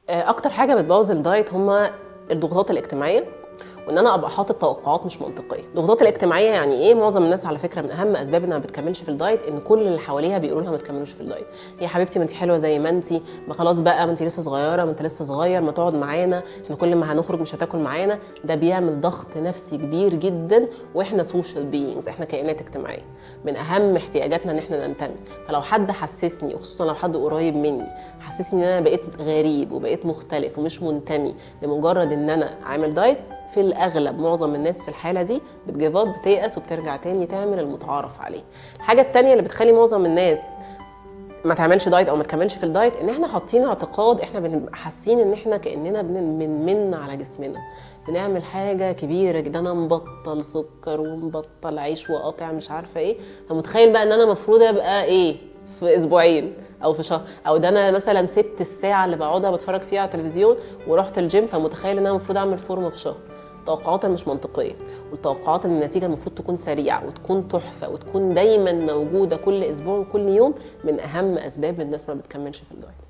اكتر حاجه بتبوظ الدايت هما الضغوطات الاجتماعيه، وان انا ابقى حاطط توقعات مش منطقيه. الضغوطات الاجتماعيه يعني ايه؟ معظم الناس على فكره من اهم اسباب انها ما بتكملش في الدايت ان كل اللي حواليها بيقولوا لها ما تكملوش في الدايت. يا حبيبتي ما انت حلوه زي ما انت، ما خلاص بقى، ما انت لسه صغيره، ما انت لسه صغير، ما تقعد معانا، احنا كل ما هنخرج مش هتاكل معانا. ده بيعمل ضغط نفسي كبير جدا، واحنا سوشيال بينجز، احنا كائنات اجتماعيه، من اهم احتياجاتنا ان احنا ننتمي. فلو حد حسسني، وخصوصا لو حد قريب مني، حسسني ان انا بقيت غريب وبقيت مختلف ومش منتمي لمجرد ان انا عامل دايت، في الاغلب معظم الناس في الحاله دي بتجيف اب، بتيأس وبترجع تاني تعمل المتعارف عليه. الحاجه التانيه اللي بتخلي معظم الناس ما تعملش دايت او ما تكملش في الدايت، ان احنا حاطين اعتقاد، احنا بنبقى حاسين ان احنا كاننا بنمن على جسمنا، بنعمل حاجه كبيره جدا، انا مبطل سكر ومبطل عيش وقاطع مش عارفه ايه، فمتخيل بقى ان انا المفروض ابقى ايه في اسبوعين او في شهر، او ده انا مثلا سبت الساعه اللي بقعدها بتفرج فيها على التلفزيون ورحت الجيم، فمتخيل ان انا المفروض اعمل فورمه في شهر. التوقعات مش منطقيه، والتوقعات ان النتيجه المفروض تكون سريعه وتكون تحفه وتكون دايما موجوده كل اسبوع وكل يوم، من اهم اسباب الناس ما بتكملش في الدايت.